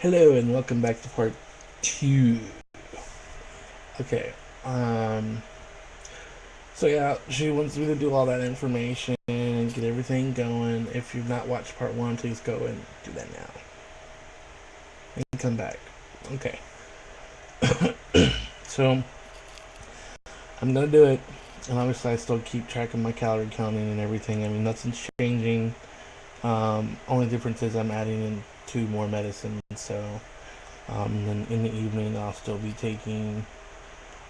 Hello and welcome back to part two. Okay. Um. So yeah, she wants me to do all that information and get everything going. If you've not watched part one, please go and do that now and come back. Okay. So I'm gonna do it, and obviously I still keep track of my calorie counting and everything. I mean, nothing's changing. Only difference is I'm adding in two more medicines. So then in the evening I'll still be taking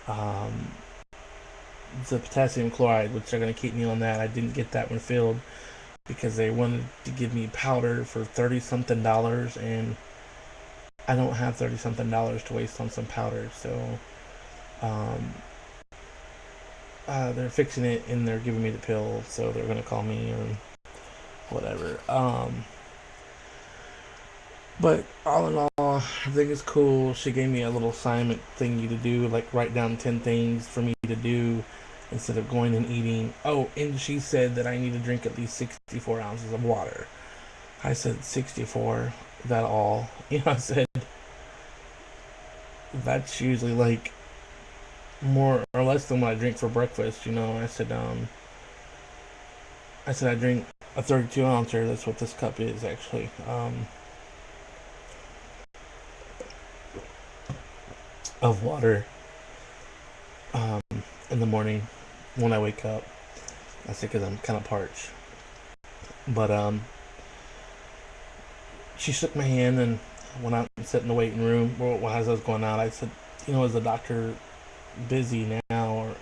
um, the potassium chloride, which they're going to keep me on that. I didn't get that one filled because they wanted to give me powder for 30 something dollars, and I don't have 30 something dollars to waste on some powder. So um, they're fixing it and they're giving me the pill, so they're going to call me or whatever. But all in all, everything is cool. She gave me a little assignment thingy to do, like write down 10 things for me to do instead of going and eating. Oh, and she said that I need to drink at least 64 ounces of water. I said 64, that all? I said that's usually like more or less than what I drink for breakfast. I said I drink a 32 ouncer. That's what this cup is actually. Of water um, in the morning when I wake up. I say because I'm kind of parched. But she shook my hand and went out and sat in the waiting room. Well, as I was going out, I said, is the doctor busy now? Or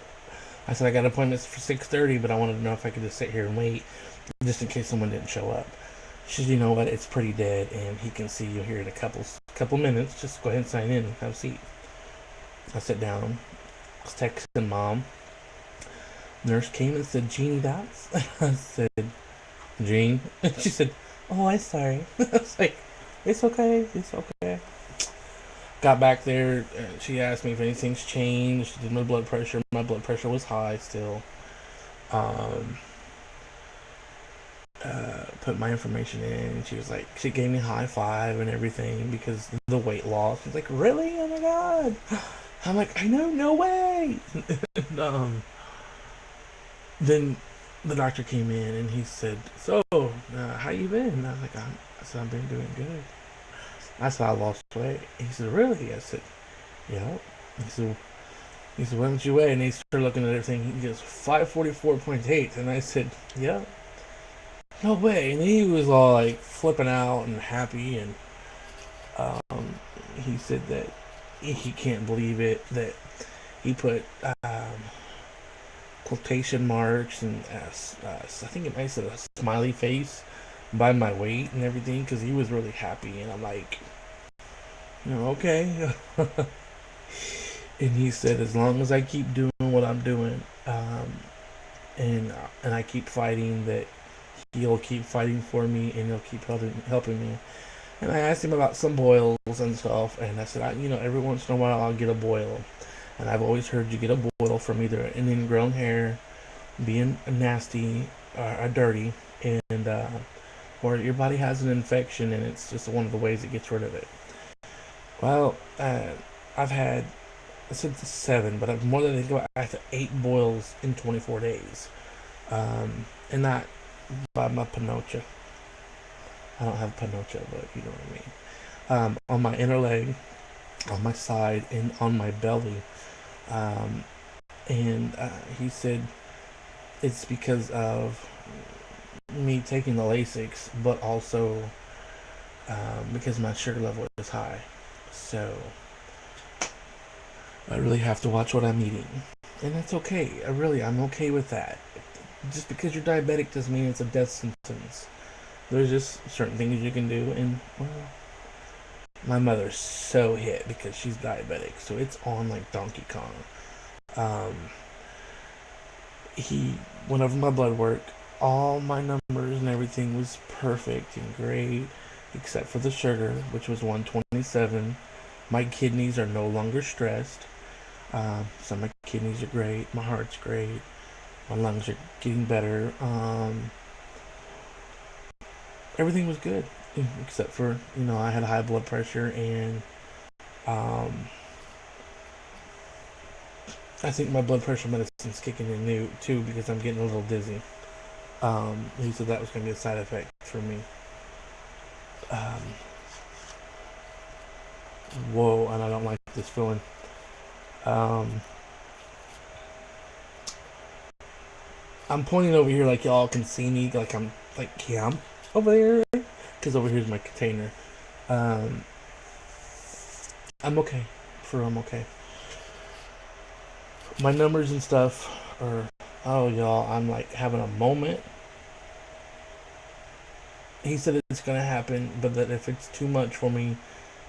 I said I got appointments for 6:30, but I wanted to know if I could just sit here and wait, just in case someone didn't show up. She said, you know what, it's pretty dead, and he can see you here in a couple minutes. Just go ahead and sign in and have a seat. I sat down. I was texting mom. Nurse came and said, Jeannie Dots. I said, Jean. And she said, oh, I'm sorry. I was like, it's okay. It's okay. Got back there. She asked me if anything's changed. She did my blood pressure. My blood pressure was high still. Um, put my information in. She was like, she gave me a high five and everything because of the weight loss. She's like, really? Oh my god. I'm like, I know, no way. and, then the doctor came in and he said, "So, how you been?" And I was like, I said, "I've been doing good." I said, "I lost weight." He said, "Really?" I said, "Yeah." He said, "What did you weigh?" And he started looking at everything. He goes, 544.8. And I said, "Yeah, no way." And he was all like flipping out and happy. And um, he said that he can't believe it that he put quotation marks and I think it might have said a smiley face by my weight and everything because he was really happy. And I'm like, okay. And he said, as long as I keep doing what I'm doing, and I keep fighting, that he'll keep fighting for me and he'll keep helping me. And I asked him about some boils and stuff, and I said, every once in a while I'll get a boil. And I've always heard you get a boil from either an ingrown hair, being nasty or dirty, and or your body has an infection, and it's just one of the ways it gets rid of it. Well, I've had, I said 7, but I've more than go. I had 8 boils in 24 days, and not by my panocha. I don't have panocha, but you know what I mean. On my inner leg, on my side, and on my belly. Um, and he said it's because of me taking the Lasix, but also because my sugar level is high. So I really have to watch what I'm eating. And that's okay. I'm okay with that. Just because you're diabetic doesn't mean it's a death sentence. There's just certain things you can do, and well, my mother's so hit because she's diabetic, so it's on like Donkey Kong. Um, he went over my blood work. All my numbers and everything was perfect and great, except for the sugar, which was 127. My kidneys are no longer stressed. So my kidneys are great. My heart's great. My lungs are getting better. Everything was good. except for I had high blood pressure, and um, I think my blood pressure medicine's kicking in new too because I'm getting a little dizzy. He said that was going to be a side effect for me. Um, Whoa, and I don't like this feeling. Um, I'm pointing over here like y'all can see me, like I'm like yeah, I'm over there because over here's my container. Um, I'm okay. I'm okay. My numbers and stuff are oh y'all, I'm like having a moment. He said it's gonna happen, but that if it's too much for me,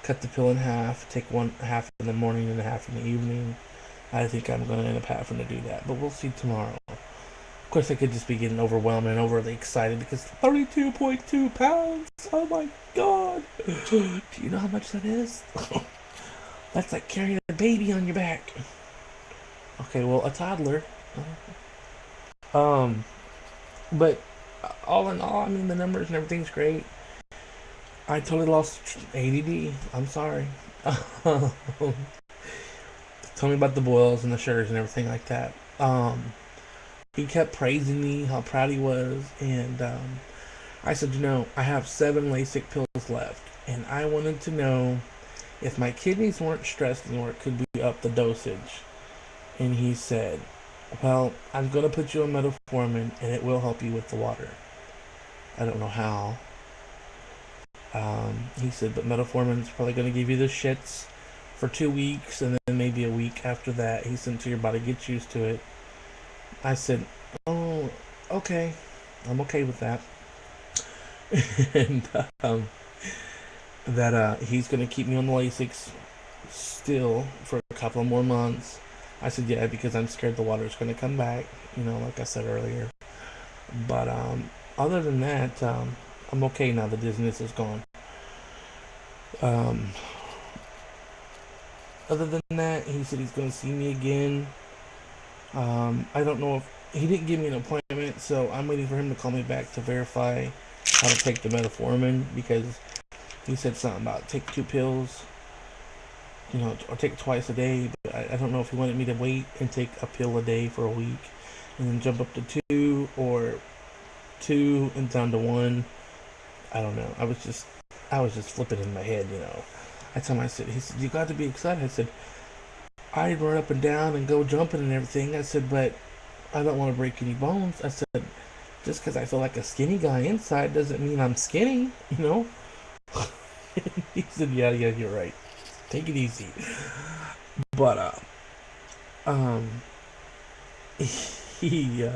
cut the pill in half, take one half in the morning and half in the evening. I think I'm gonna end up having to do that, but we'll see tomorrow. Of course, I could just be getting overwhelmed and overly excited because 32.2 pounds. Oh my god! Do you know how much that is? That's like carrying a baby on your back. Okay, well, a toddler. Um, but all in all, I mean, the numbers and everything's great. I totally lost ADD. I'm sorry. Tell me about the boils and the sugars and everything like that. He kept praising me, how proud he was, and I said, I have 7 Lasix pills left, and I wanted to know if my kidneys weren't stressed anymore, could we up the dosage? And he said, well, I'm going to put you on metformin, and it will help you with the water. I don't know how. He said, but metformin is probably going to give you the shits for 2 weeks, and then maybe a week after that. He said, until your body gets used to it. I said, oh, okay. I'm okay with that. and that he's going to keep me on the Lasix still for a couple more months. I said, yeah, because I'm scared the water's going to come back, like I said earlier. But other than that, I'm okay now. The dizziness is gone. Um, Other than that, he said he's going to see me again. I don't know if he didn't give me an appointment, so I'm waiting for him to call me back to verify how to take the metformin because he said something about take 2 pills, or take twice a day. But I don't know if he wanted me to wait and take a pill a day for a week and then jump up to 2 or 2 and down to 1. I don't know. I was just flipping in my head. I told him, he said, you got to be excited. I said, I'd run up and down and go jumping and everything. I said, but I don't want to break any bones. I said, just because I feel like a skinny guy inside doesn't mean I'm skinny. He said, yeah, you're right. Take it easy. But, um, he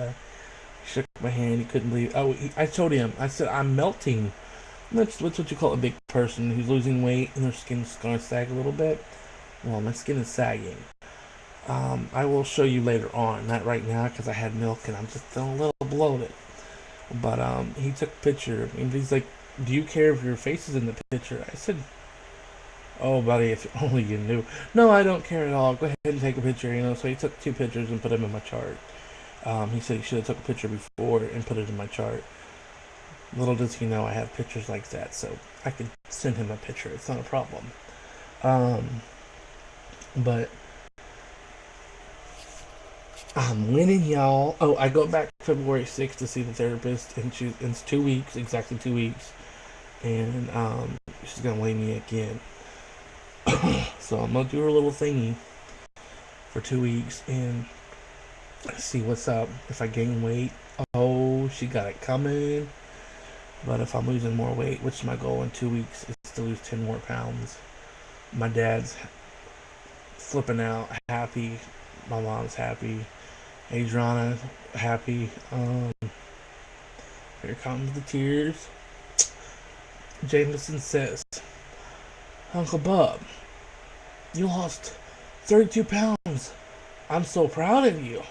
shook my hand. He couldn't believe. Oh, I told him. I said, I'm melting. That's what you call a big person who's losing weight and their skin's gonna sag a little bit. Well, my skin is sagging. I will show you later on, not right now because I had milk and I'm just feeling a little bloated. But he took a picture and he's like, "Do you care if your face is in the picture?" I said, "Oh, buddy, if only you knew." No, I don't care at all. Go ahead and take a picture. So he took 2 pictures and put them in my chart. He said he should have took a picture before and put it in my chart. Little does he know I have pictures like that, so I can send him a picture. It's not a problem. Um, but I'm winning, y'all. Oh, I go back February 6th to see the therapist, and it's 2 weeks, exactly 2 weeks, and she's gonna weigh me again. So I'm gonna do her little thingy for 2 weeks and see what's up. If I gain weight, oh, she got it coming. But if I'm losing more weight, which is my goal in 2 weeks, is to lose 10 more pounds. My dad's flipping out, happy. My mom's happy. Adriana happy. Here comes the tears. Jameson says, Uncle Bub, you lost 32 pounds. I'm so proud of you.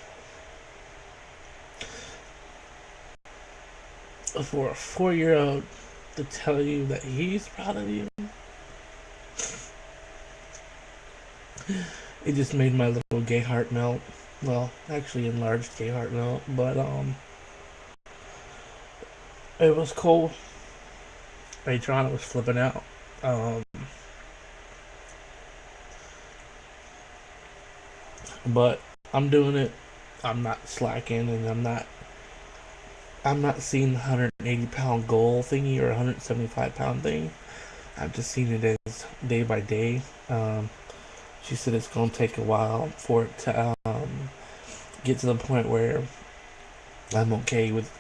For a 4-year-old to tell you that he's proud of you, it just made my little gay heart melt. Well, actually enlarged gay heart melt, but it was cool. Patron was flipping out. Um, but I'm doing it. I'm not slacking, and I'm not seeing the 180 pound goal thingy or 175 pound thing. I've just seen it as day by day. She said it's gonna take a while for it to get to the point where I'm okay with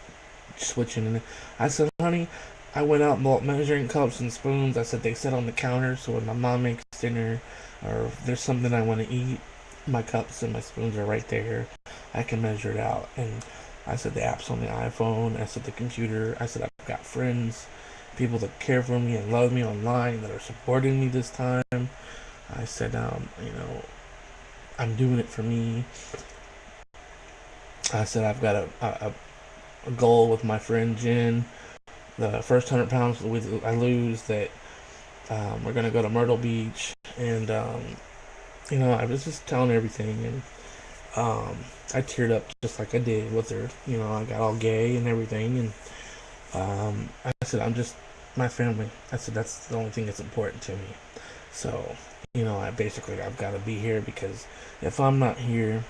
switching. And I said, honey, I went out and bought measuring cups and spoons. I said they sit on the counter, so when my mom makes dinner or if there's something I want to eat, my cups and my spoons are right there. I can measure it out. And I said the app's on the iPhone. I said the computer. I said I've got friends, people that care for me and love me online that are supporting me this time. I said, I'm doing it for me. I said I've got a goal with my friend Jen. The first 100 pounds I lose, that we're gonna go to Myrtle Beach, and I was just telling her everything, and I teared up just like I did with her. I got all gay and everything, and I said I'm just my family. I said that's the only thing that's important to me. So, I've got to be here because if I'm not here,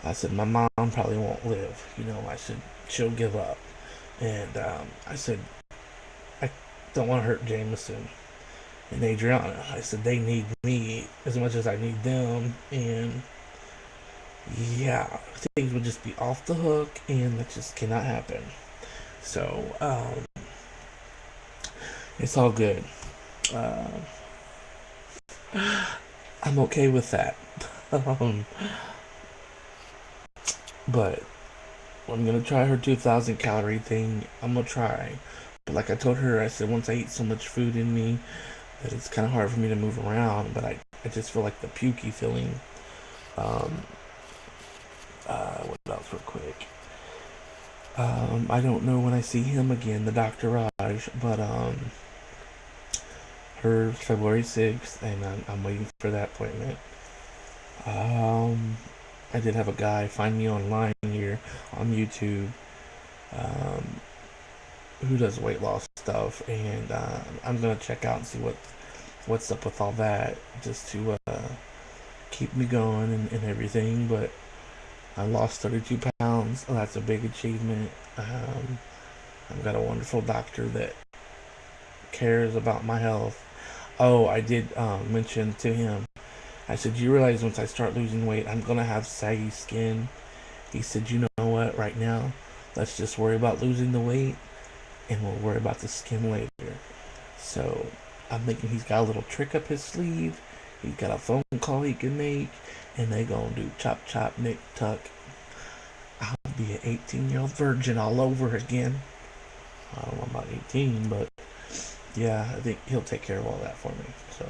I said my mom probably won't live. I said she'll give up, and I said I don't want to hurt Jameson and Adriana. I said they need me as much as I need them, and yeah, things would just be off the hook, and that just cannot happen. So it's all good. Uh, I'm okay with that. um, but I'm gonna try her 2,000 calorie thing. I'm gonna try. But like I told her, I said once I eat so much food in me that it's kind of hard for me to move around. But I just feel like the pukey feeling. Um, what else, real quick? I don't know when I see him again, the Dr. Raj, but her February 6th, and I'm waiting for that appointment. Um, I did have a guy find me online here on YouTube, um, who does weight loss stuff, and I'm gonna check out and see what's up with all that, just to keep me going and everything. But I lost 32 pounds. Oh, that's a big achievement. I've got a wonderful doctor that cares about my health. Oh, I did mention to him. I said, "You realize once I start losing weight, I'm gonna have saggy skin." He said, "You know what? Right now, let's just worry about losing the weight, and we'll worry about the skin later." So I'm thinking he's got a little trick up his sleeve. He's got a phone call he can make, and they gonna do chop chop nick tuck. I'll be an 18-year-old virgin all over again. I don't know about 18, but yeah, I think he'll take care of all that for me. So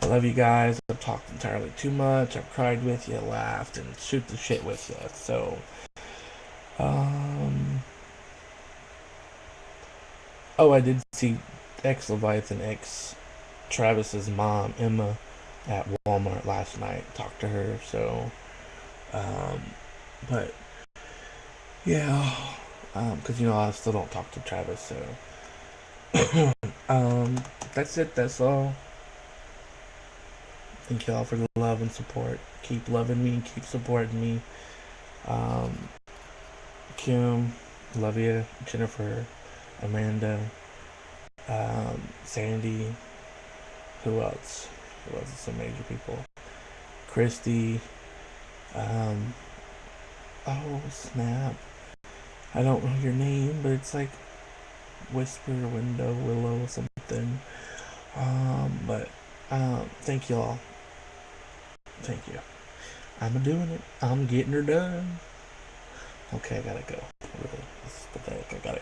I love you guys. I've talked entirely too much. I've cried with you, laughed, and shoot the shit with you. So, um, oh, I did see ex Leviathan, ex Travis's mom, Emma, at Walmart last night. Talked to her. So, um, but yeah, because I still don't talk to Travis. So, that's it. That's all. Thank y'all for the love and support. Keep loving me. Keep supporting me. Um, Kim, love you. Jennifer, Amanda, Sandy. Who else? Who else? Some major people. Christy. Um, oh snap! I don't know your name, but it's like Whisper, Window, Willow, something. But thank y'all. Thank you. I'm doing it. I'm getting her done. Okay, I gotta go. Really, this is pathetic. I gotta